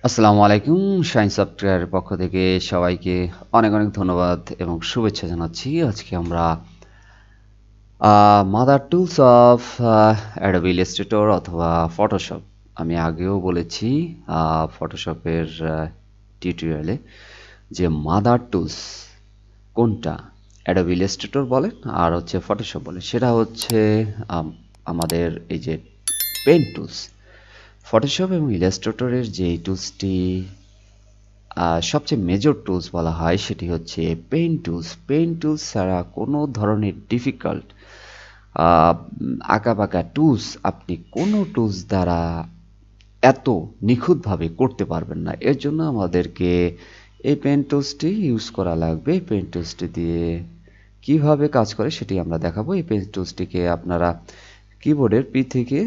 আসসালামু আলাইকুম। শাইন সফটওয়্যারের পক্ষ থেকে সবাইকে অনেক অনেক ধন্যবাদ এবং শুভেচ্ছা জানাচ্ছি। আজকে আমরা mother tools of Adobe Illustrator অথবা ফটোশপ, আমি আগেও বলেছি ফটোশপের টিউটোরিয়ালে যে মাদার টুলস কোনটা, অ্যাডোবি ইলাস্ট্রেটর বলেন আর হচ্ছে ফটোশপ বলেন, সেটা হচ্ছে আমাদের এই যে পেন টুলস। ফটোশপ এবং ইলাস্ট্রেটরের যে টুলসটি সবচেয়ে মেজর টুলস বলা হয় সেটি হচ্ছে পেইন্ট টুলস। পেইন্ট টুলস ছাড়া কোনো ধরনের ডিফিকাল্ট আঁকাবাঁকা টুলস আপনি কোনো টুলস দ্বারা এত নিখুঁতভাবে করতে পারবেন না। এর জন্য আমাদেরকে এই পেইন্ট টুলসটি ইউজ করা লাগবে। পেইন্ট টুলসটি দিয়ে কিভাবে কাজ করে সেটি আমরা দেখাবো। এই পেইন্ট টুলসটিকে আপনারা কিবোর্ডের পি থেকে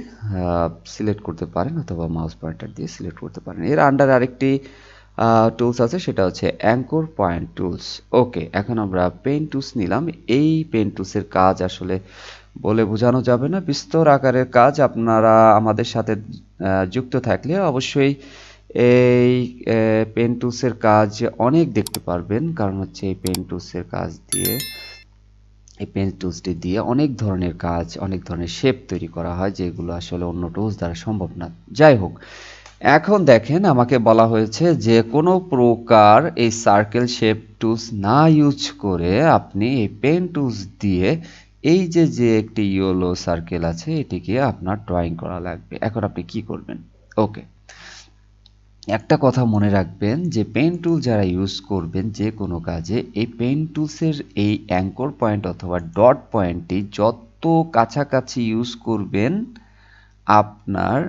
সিলেক্ট করতে পারেন অথবা মাউস পয়েন্টার দিয়ে সিলেক্ট করতে পারেন। এর আন্ডার আরেকটি টুলস আছে, সেটা হচ্ছে অ্যাঙ্কর পয়েন্ট টুলস। ওকে, এখন আমরা পেন টুলস নিলাম। এই পেন টুলসের কাজ আসলে বলে বোঝানো যাবে না, বিস্তর আকারের কাজ। আপনারা আমাদের সাথে যুক্ত থাকলে অবশ্যই এই পেন টুলসের কাজ অনেক দেখতে পারবেন, কারণ হচ্ছে এই পেন টুলসের কাজ দিয়ে, এই পেন টুলসটি দিয়ে অনেক ধরনের কাজ, অনেক ধরনের শেপ তৈরি করা হয় যেগুলো আসলে অন্য টুলস দ্বারা সম্ভব না। যাই হোক, এখন দেখেন আমাকে বলা হয়েছে যে কোনো প্রকার এই সার্কেল শেপ টুলস না ইউজ করে আপনি এই পেন টুলস দিয়ে এই যে একটি ইয়েলো সার্কেল আছে এটিকে আপনার ড্রয়িং করা লাগবে। এখন আপনি কি করবেন? ওকে, একটা কথা মনে রাখবেন যে পেন টুল যারা ইউজ করবেন যে কোনো কাজে, এই পেন টুলসের এই অ্যাঙ্কর পয়েন্ট অথবা ডট পয়েন্টটি যত কাছাকাছি ইউজ করবেন আপনার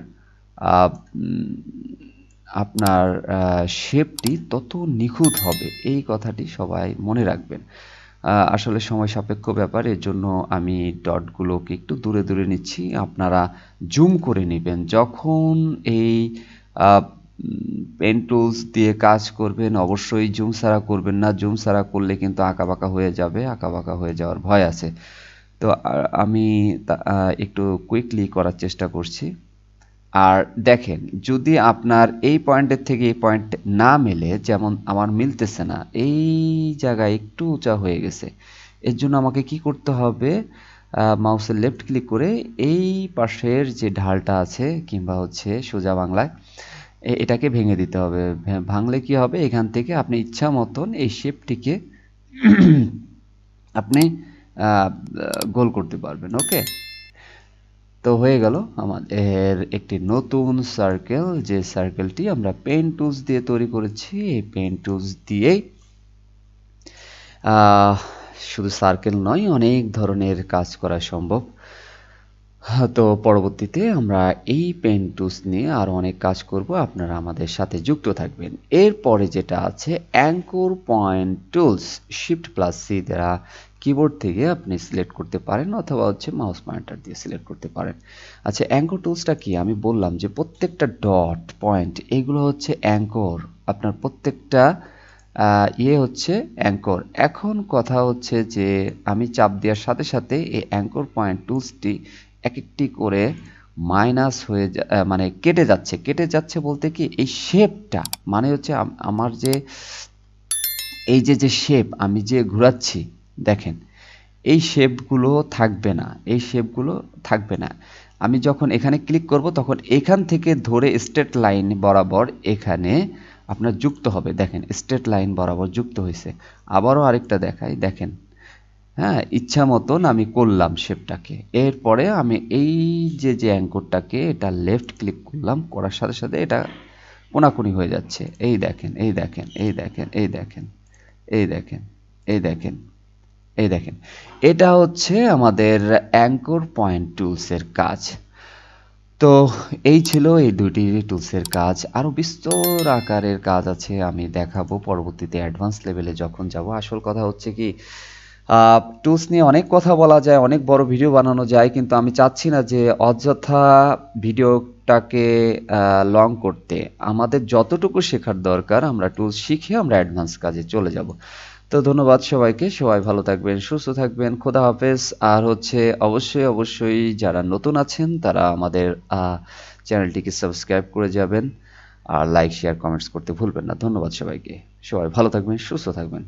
আহ, উম, আপনার শেপটি তত নিখুঁত হবে। এই কথাটি সবাই মনে রাখবেন। আসলে সময় সাপেক্ষ ব্যাপার, এর জন্য আমি ডটগুলোকে একটু দূরে দূরে নিচ্ছি। আপনারা জুম করে নেবেন যখন এই পেন টুলস দিয়ে কাজ করবেন। অবশ্যই জুম ছাড়া করবেন না, জুম ছাড়া করলে কিন্তু আঁকাবাঁকা হয়ে যাবে, আঁকাবাঁকা হয়ে যাওয়ার ভয় আছে। তো আমি একটু কুইকলি করার চেষ্টা করছি। আর দেখেন, যদি আপনার এই পয়েন্টের থেকে এই পয়েন্ট না মেলে, যেমন আমার মিলতেছে না, এই জায়গায় একটু উঁচা হয়ে গেছে, এর জন্য আমাকে কি করতে হবে? মাউসের লেফট ক্লিক করে এই পাশের যে ঢালটা আছে, কিংবা হচ্ছে সোজা বাংলায় এটাকে ভেঙে দিতে হবে। ভাঙলে কি হবে? এখান থেকে আপনি ইচ্ছা মতন এই শেপটিকে আপনি গোল করতে পারবেন। ওকে, তো হয়ে গেল আমাদের একটি নতুন সার্কেল, যে সার্কেলটি আমরা পেন টুলস দিয়ে তৈরি করেছি। এই পেন টুলস দিয়েই শুধু সার্কেল নয়, অনেক ধরনের কাজ করা সম্ভব। তো পরবর্তীতে আমরা এই পেন টুলস নিয়ে আরও অনেক কাজ করব, আপনারা আমাদের সাথে যুক্ত থাকবেন। এরপরে যেটা আছে anchor point tools, shift plus C দ্বারা কিবোর্ড থেকে আপনি সিলেক্ট করতে পারেন অথবা হচ্ছে মাউস পয়েন্টার দিয়ে সিলেক্ট করতে পারেন। আচ্ছা, অ্যাঙ্কর টুলসটা কি? আমি বললাম যে প্রত্যেকটা ডট পয়েন্ট এগুলো হচ্ছে অ্যাঙ্কর, আপনার প্রত্যেকটা হচ্ছে অ্যাঙ্কর। এখন কথা হচ্ছে যে আমি চাপ দেওয়ার সাথে সাথে এই অ্যাঙ্কর পয়েন্ট টুলসটি এক একটি করে মাইনাস হয়ে মানে কেটে যাচ্ছে। কেটে যাচ্ছে বলতে কি, এই শেপটা মানে হচ্ছে আমার যে এই যে শেপ আমি যে ঘোরাচ্ছি, দেখেন এই শেপগুলো থাকবে না, এই শেপগুলো থাকবে না। আমি যখন এখানে ক্লিক করব তখন এখান থেকে ধরে স্ট্রেট লাইন বরাবর এখানে আপনার যুক্ত হবে। দেখেন স্ট্রেট লাইন বরাবর যুক্ত হয়েছে। আবারও আরেকটা দেখাই, দেখেন। হ্যাঁ, ইচ্ছা মতন আমি করলাম শেপটাকে। এরপরে আমি এই যে অ্যাঙ্করটাকে এটা লেফট ক্লিক করলাম, করার সাথে সাথে এটা কোনাকুনি হয়ে যাচ্ছে। এই দেখেন, এই দেখেন, এই দেখেন, এই দেখেন, এই দেখেন, এই দেখেন, এই দেখেন। এটা হচ্ছে আমাদের অ্যাঙ্কর পয়েন্ট টুলসের কাজ। তো এই ছিল এই দুটি টুলসের কাজ। আরও বিস্তর আকারের কাজ আছে, আমি দেখাবো পরবর্তীতে অ্যাডভান্স লেভেলে যখন যাব। আসল কথা হচ্ছে কি, টুলস নিয়ে অনেক কথা বলা যায়, অনেক বড় ভিডিও বানানো যায়, কিন্তু আমি চাচ্ছি না যে অযথা ভিডিওটাকে লং করতে। আমাদের যতটুকু শেখার দরকার আমরা টুলস শিখে আমরা অ্যাডভান্স কাজে চলে যাব। তো ধন্যবাদ সবাইকে, সবাই ভালো থাকবেন, সুস্থ থাকবেন, খোদা হাফেজ। আর হচ্ছে অবশ্যই অবশ্যই যারা নতুন আছেন তারা আমাদের চ্যানেলটিকে সাবস্ক্রাইব করে যাবেন। আর লাইক, শেয়ার, কমেন্টস করতে ভুলবেন না। ধন্যবাদ সবাইকে। সবাই ভালো থাকবেন, সুস্থ থাকবেন।